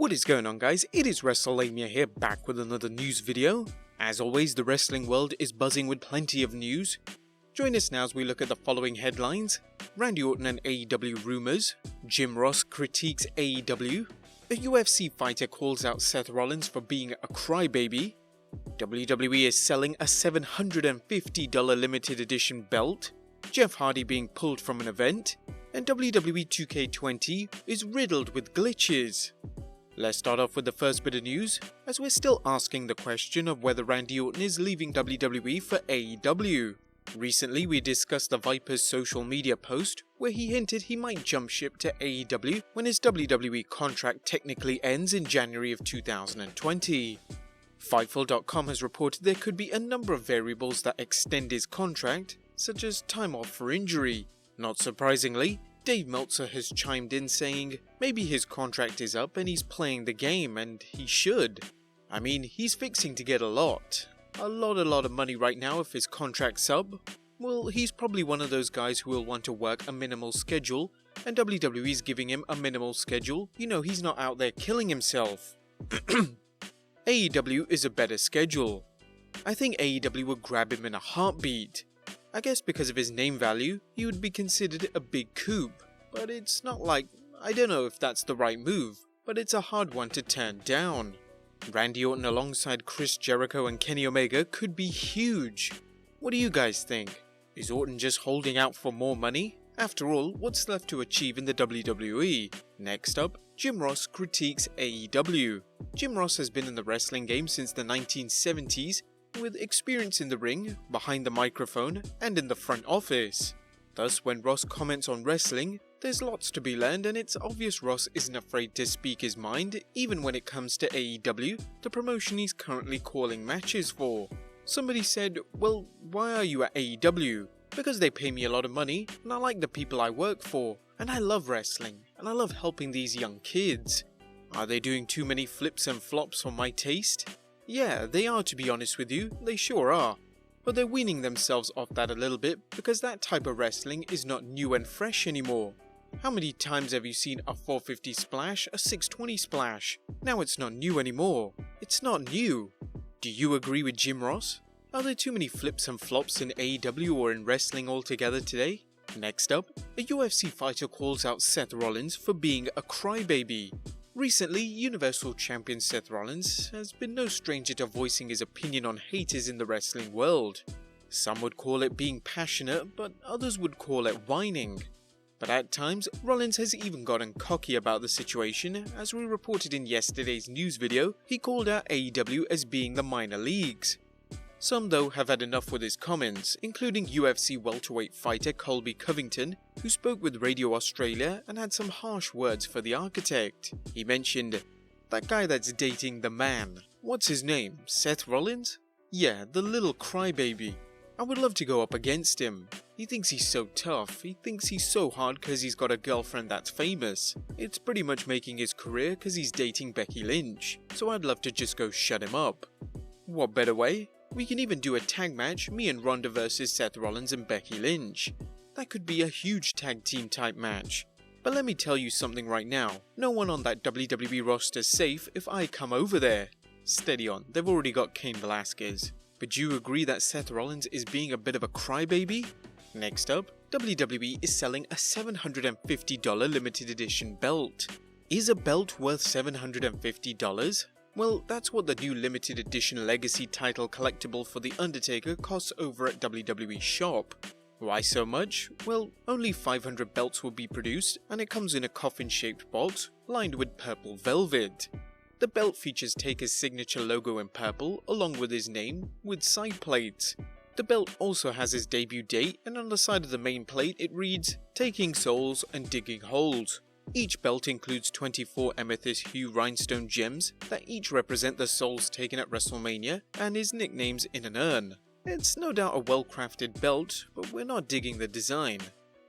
What is going on, guys? It is Wrestlelamia here, back with another news video. As always, the wrestling world is buzzing with plenty of news. Join us now as we look at the following headlines. Randy Orton and AEW rumors. Jim Ross critiques AEW. A UFC fighter calls out Seth Rollins for being a crybaby. WWE is selling a $750 limited edition belt. Jeff Hardy being pulled from an event. And WWE 2K20 is riddled with glitches. Let's start off with the first bit of news, as we're still asking the question of whether Randy Orton is leaving WWE for AEW. Recently, we discussed the Viper's social media post, where he hinted he might jump ship to AEW when his WWE contract technically ends in January of 2020. Fightful.com has reported there could be a number of variables that extend his contract, such as time off for injury. Not surprisingly, Dave Meltzer has chimed in saying maybe his contract is up and he's playing the game, and he should. I mean, he's fixing to get a lot of money right now if his contract's up. Well, he's probably one of those guys who will want to work a minimal schedule, and WWE's giving him a minimal schedule. You know, he's not out there killing himself. AEW is a better schedule. I think AEW would grab him in a heartbeat. I guess because of his name value, he would be considered a big coup, but it's not like, I don't know if that's the right move, but it's a hard one to turn down. Randy Orton alongside Chris Jericho and Kenny Omega could be huge. What do you guys think? Is Orton just holding out for more money? After all, what's left to achieve in the WWE? Next up, Jim Ross critiques AEW. Jim Ross has been in the wrestling game since the 1970s, with experience in the ring, behind the microphone, and in the front office. Thus, when Ross comments on wrestling, there's lots to be learned, and it's obvious Ross isn't afraid to speak his mind, even when it comes to AEW, the promotion he's currently calling matches for. Somebody said, well, why are you at AEW? Because they pay me a lot of money, and I like the people I work for, and I love wrestling, and I love helping these young kids. Are they doing too many flips and flops for my taste? Yeah, they are, to be honest with you, they sure are. But they're weaning themselves off that a little bit because that type of wrestling is not new and fresh anymore. How many times have you seen a 450 splash, a 620 splash? Now it's not new anymore. It's not new. Do you agree with Jim Ross? Are there too many flips and flops in AEW or in wrestling altogether today? Next up, a UFC fighter calls out Seth Rollins for being a crybaby. Recently, Universal Champion Seth Rollins has been no stranger to voicing his opinion on haters in the wrestling world. Some would call it being passionate, but others would call it whining. But at times, Rollins has even gotten cocky about the situation. As we reported in yesterday's news video, he called out AEW as being the minor leagues. Some though have had enough with his comments, including UFC welterweight fighter Colby Covington, who spoke with Radio Australia and had some harsh words for the architect. He mentioned, "That guy that's dating the man. What's his name? Seth Rollins? Yeah, the little crybaby. I would love to go up against him. He thinks he's so tough. He thinks he's so hard because he's got a girlfriend that's famous. It's pretty much making his career because he's dating Becky Lynch. So I'd love to just go shut him up. What better way? We can even do a tag match, me and Ronda versus Seth Rollins and Becky Lynch. That could be a huge tag team type match. But let me tell you something right now, no one on that WWE roster's safe if I come over there. Steady on, they've already got Cain Velasquez. But do you agree that Seth Rollins is being a bit of a crybaby? Next up, WWE is selling a $750 limited edition belt. Is a belt worth $750? Well, that's what the new limited edition legacy title collectible for The Undertaker costs over at WWE Shop. Why so much? Well, only 500 belts will be produced, and it comes in a coffin-shaped box lined with purple velvet. The belt features Taker's signature logo in purple, along with his name, with side plates. The belt also has his debut date, and on the side of the main plate it reads, "Taking Souls and Digging Holes." Each belt includes 24 amethyst hue rhinestone gems that each represent the souls taken at WrestleMania and his nicknames in an urn. It's no doubt a well-crafted belt, but we're not digging the design.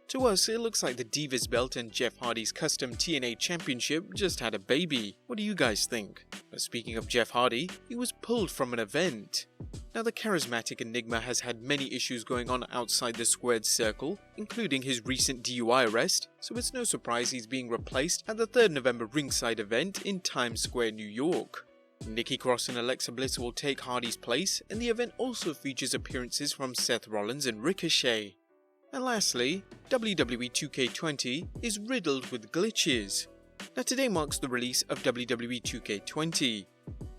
To us, it looks like the Divas belt and Jeff Hardy's custom TNA championship just had a baby. What do you guys think? But speaking of Jeff Hardy, he was pulled from an event. Now, the charismatic Enigma has had many issues going on outside the squared circle, including his recent DUI arrest, so it's no surprise he's being replaced at the 3rd November ringside event in Times Square, New York. Nikki Cross and Alexa Bliss will take Hardy's place, and the event also features appearances from Seth Rollins and Ricochet. And lastly, WWE 2K20 is riddled with glitches. Now, today marks the release of WWE 2K20.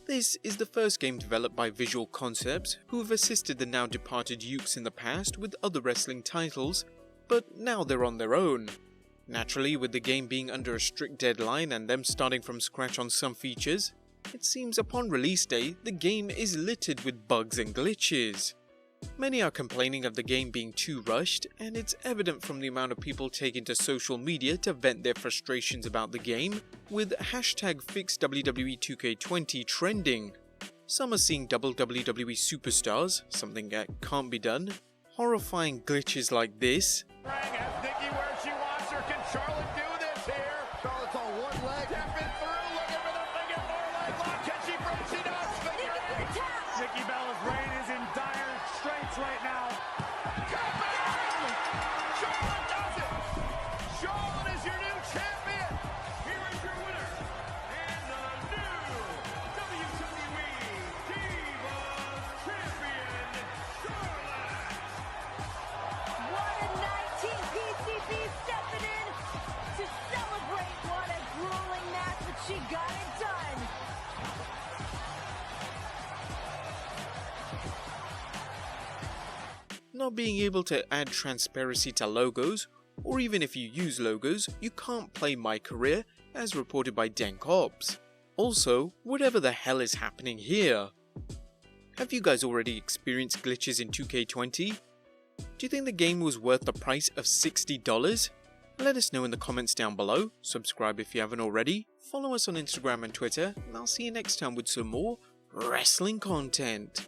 This is the first game developed by Visual Concepts, who have assisted the now departed Ukes in the past with other wrestling titles, but now they're on their own. Naturally, with the game being under a strict deadline and them starting from scratch on some features, it seems upon release day the game is littered with bugs and glitches. Many are complaining of the game being too rushed, and it's evident from the amount of people taking to social media to vent their frustrations about the game, with hashtag #FixWWE2K20 trending. Some are seeing double WWE superstars, something that can't be done, horrifying glitches like this, Has Nikki where she wants her. Can Charlotte do this here? Charlotte's on one leg. Tapping through, looking for the figure 4 leg lock. Can she break? She does. Figure 8. Nikki Bella's reign is in dire straits right now. Charlotte does it. Charlotte is your new champion. Here is your winner and the new WWE Divas Champion, Charlotte. What a night, Team PCB stepping in to celebrate. What a grueling match, but she got it done. not being able to add transparency to logos, or even if you use logos, you can't play My Career, as reported by Dank Ops. Also, whatever the hell is happening here? Have you guys already experienced glitches in 2K20? Do you think the game was worth the price of $60? Let us know in the comments down below, subscribe if you haven't already, follow us on Instagram and Twitter, and I'll see you next time with some more wrestling content.